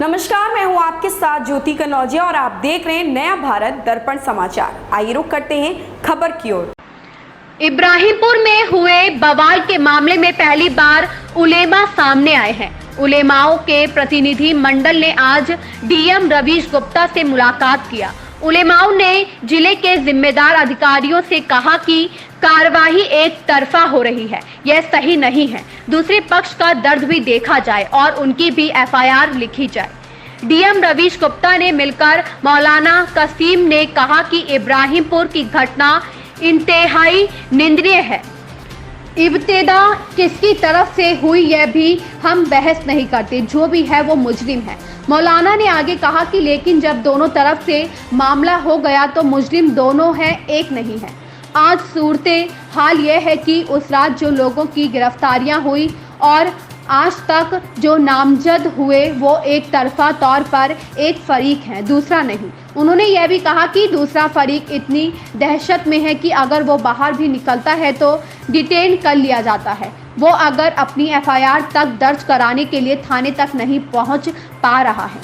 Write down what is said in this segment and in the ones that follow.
नमस्कार, मैं हूं आपके साथ ज्योति कनौजिया और आप देख रहे हैं नया भारत दर्पण समाचार। आइए रुक करते हैं खबर की ओर। इब्राहिमपुर में हुए बवाल के मामले में पहली बार उलेमा सामने आए हैं। उलेमाओं के प्रतिनिधि मंडल ने आज डीएम रवीश गुप्ता से मुलाकात किया। उलेमाओं ने जिले के जिम्मेदार अधिकारियों से कहा कि कार्यवाही एक तरफा हो रही है, यह सही नहीं है। दूसरे पक्ष का दर्द भी देखा जाए और उनकी भी एफआईआर लिखी जाए। डीएम रवीश गुप्ता ने मिलकर मौलाना कसीम ने कहा कि इब्राहिमपुर की घटना इंतहाई निंदनीय है। इब्तिदा किसकी तरफ से हुई यह भी हम बहस नहीं करते, जो भी है वो मुजरिम है। मौलाना ने आगे कहा कि लेकिन जब दोनों तरफ से मामला हो गया तो मुजरिम दोनों हैं, एक नहीं है। आज सूरते हाल यह है कि उस रात जो लोगों की गिरफ्तारियां हुई और आज तक जो नामजद हुए वो एक तरफा तौर पर एक फरीक है, दूसरा नहीं। उन्होंने यह भी कहा कि दूसरा फरीक इतनी दहशत में है कि अगर वो बाहर भी निकलता है तो डिटेन कर लिया जाता है। वो अगर अपनी एफआईआर तक दर्ज कराने के लिए थाने तक नहीं पहुंच पा रहा है।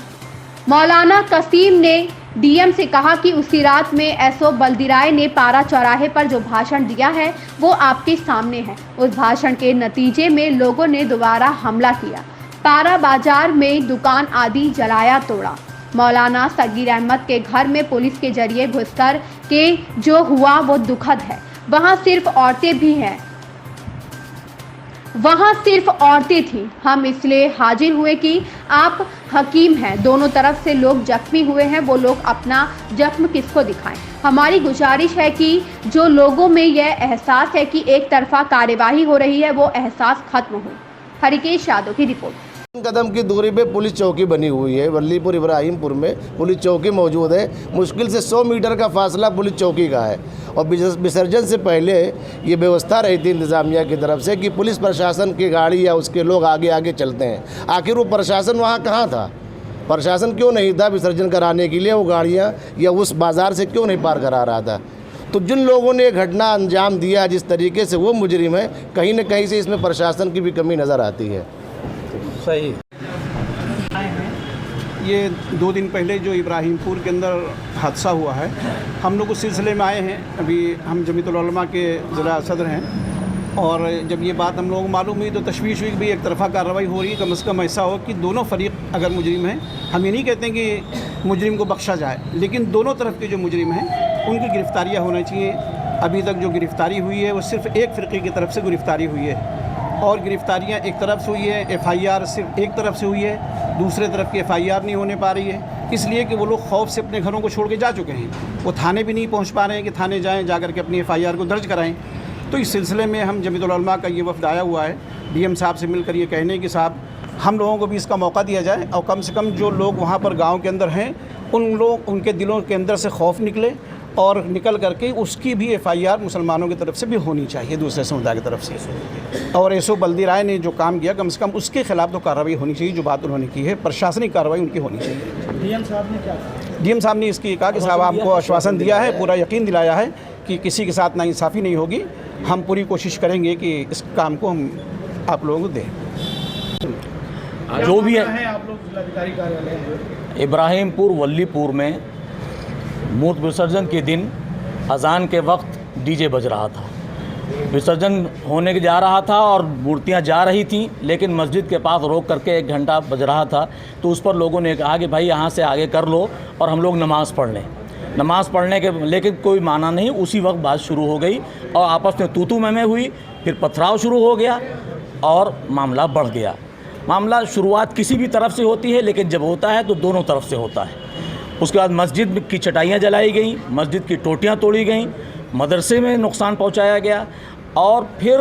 मौलाना कसीम ने डीएम से कहा कि उसी रात में एसओ बल्दिराय ने पारा चौराहे पर जो भाषण दिया है वो आपके सामने है। उस भाषण के नतीजे में लोगों ने दोबारा हमला किया, पारा बाजार में दुकान आदि जलाया तोड़ा। मौलाना सगीर अहमद के घर में पुलिस के जरिए घुसकर के जो हुआ वो दुखद है। वहाँ सिर्फ औरतें भी हैं, वहाँ सिर्फ औरतें थीं। हम इसलिए हाजिर हुए कि आप हकीम हैं, दोनों तरफ से लोग जख्मी हुए हैं, वो लोग अपना जख्म किसको दिखाएं। हमारी गुजारिश है कि जो लोगों में यह एहसास है कि एक तरफा कार्यवाही हो रही है वो एहसास खत्म हो। हरिकेश यादव की रिपोर्ट। कदम की दूरी पे पुलिस चौकी बनी हुई है। वल्लीपुर इब्राहिमपुर में पुलिस चौकी मौजूद है। मुश्किल से 100 मीटर का फासला पुलिस चौकी का है और विसर्जन से पहले ये व्यवस्था रही थी इंतज़ामिया की तरफ से कि पुलिस प्रशासन की गाड़ी या उसके लोग आगे आगे चलते हैं। आखिर वो प्रशासन वहाँ कहाँ था? प्रशासन क्यों नहीं था विसर्जन कराने के लिए? वो गाड़ियाँ या उस बाज़ार से क्यों नहीं पार करा रहा था? तो जिन लोगों ने घटना अंजाम दिया जिस तरीके से वो मुजरिम है, कहीं न कहीं से इसमें प्रशासन की भी कमी नज़र आती है। सही। ये 2 दिन पहले जो इब्राहिमपुर के अंदर हादसा हुआ है, हम लोग उस सिलसिले में आए हैं। अभी हम जमीयतुल उलमा के ज़िला सदर हैं और जब ये बात हम लोगों को मालूम हुई तो तशवीश हुई कि भाई एक तरफा कार्रवाई हो रही है। कम से कम ऐसा हो कि दोनों फरीक अगर मुजरिम हैं, हम ये नहीं कहते हैं कि मुजरिम को बख्शा जाए, लेकिन दोनों तरफ के जो मुजरिम हैं उनकी गिरफ़्तारियाँ होनी चाहिए। अभी तक जो गिरफ़्तारी हुई है वो सिर्फ़ एक फ़िरक़े की तरफ से गिरफ़्तारी हुई है और गिरफ़्तारियाँ एक तरफ से हुई है। एफआईआर सिर्फ एक तरफ से हुई है, दूसरे तरफ की एफआईआर नहीं होने पा रही है, इसलिए कि वो लोग खौफ से अपने घरों को छोड़ के जा चुके हैं। वो थाने भी नहीं पहुंच पा रहे हैं कि थाने जाएं, जा कर के अपनी एफआईआर को दर्ज कराएं। तो इस सिलसिले में हम जमीयतुल उलमा का ये वफ़द आया हुआ है डीएम साहब से मिलकर ये कहने कि साहब हम लोगों को भी इसका मौका दिया जाए और कम से कम जो लोग वहाँ पर गाँव के अंदर हैं उनके दिलों के अंदर से खौफ निकले और निकल करके उसकी भी एफआईआर मुसलमानों की तरफ से भी होनी चाहिए, दूसरे समुदाय की तरफ से। और एसओ बल्दिराय ने जो काम किया कम से कम उसके खिलाफ तो कार्रवाई होनी चाहिए, जो बात उन्होंने की है प्रशासनिक कार्रवाई उनकी होनी चाहिए। डीएम साहब ने क्या कहा? डीएम साहब ने इसकी कहा कि साहब आपको आश्वासन दिया है, पूरा यकीन दिलाया है कि किसी के साथ नाइंसाफ़ी नहीं होगी। हम पूरी कोशिश करेंगे कि इस काम को हम आप लोगों को दें। जो भी है आप लोग जिलाधिकारी कार्यालय इब्राहिमपुर वल्लीपुर में मूर्ति विसर्जन के दिन अजान के वक्त डीजे बज रहा था। विसर्जन होने के जा रहा था और मूर्तियां जा रही थीं, लेकिन मस्जिद के पास रोक करके 1 घंटा बज रहा था। तो उस पर लोगों ने कहा कि भाई यहाँ से आगे कर लो और हम लोग नमाज़ पढ़ लें। नमाज़ पढ़ने के लेकिन कोई माना नहीं। उसी वक्त बात शुरू हो गई और आपस में तू-तू मैं हुई, फिर पथराव शुरू हो गया और मामला बढ़ गया। मामला शुरुआत किसी भी तरफ से होती है, लेकिन जब होता है तो दोनों तरफ से होता है। उसके बाद मस्जिद की चटाइयाँ जलाई गई, मस्जिद की टोटियाँ तोड़ी गईं, मदरसे में नुकसान पहुंचाया गया और फिर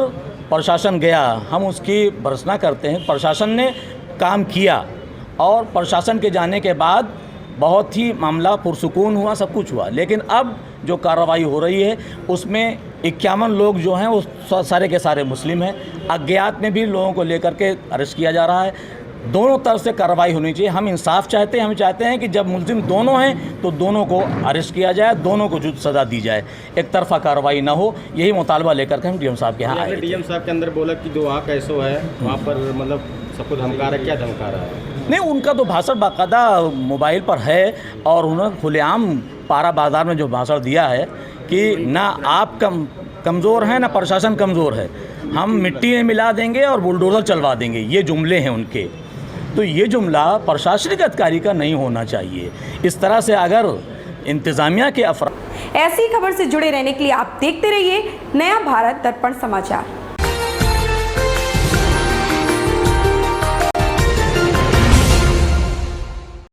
प्रशासन गया। हम उसकी भर्त्सना करते हैं, प्रशासन ने काम किया और प्रशासन के जाने के बाद बहुत ही मामला पुरसुकून हुआ, सब कुछ हुआ। लेकिन अब जो कार्रवाई हो रही है उसमें 51 लोग जो हैं वो सारे के सारे मुस्लिम हैं। अज्ञात में भी लोगों को लेकर के अरेस्ट किया जा रहा है। दोनों तरफ से कार्रवाई होनी चाहिए। हम इंसाफ चाहते हैं। हम चाहते हैं कि जब मुलजिम दोनों हैं तो दोनों को अरेस्ट किया जाए, दोनों को जो सज़ा दी जाए, एक तरफा कार्रवाई ना हो। यही मुतालबा लेकर के हम डीएम साहब के यहाँ आए। डीएम साहब के अंदर बोला कि जो वहाँ कैसो है वहाँ पर मतलब सबको धमका रहा है, क्या धमका रहा है? नहीं, उनका तो भाषण बाकायदा मोबाइल पर है और उन्होंने खुलेआम पारा बाजार में जो भाषण दिया है कि ना आप कमज़ोर हैं ना प्रशासन कमज़ोर है, हम मिट्टी में मिला देंगे और बुलडोज़र चलवा देंगे, ये जुमले हैं उनके। तो ये जुमला प्रशासनिक अधिकारी का नहीं होना चाहिए। इस तरह से अगर इंतज़ामिया के अफराद ऐसी खबर से जुड़े रहने के लिए आप देखते रहिए नया भारत दर्पण समाचार।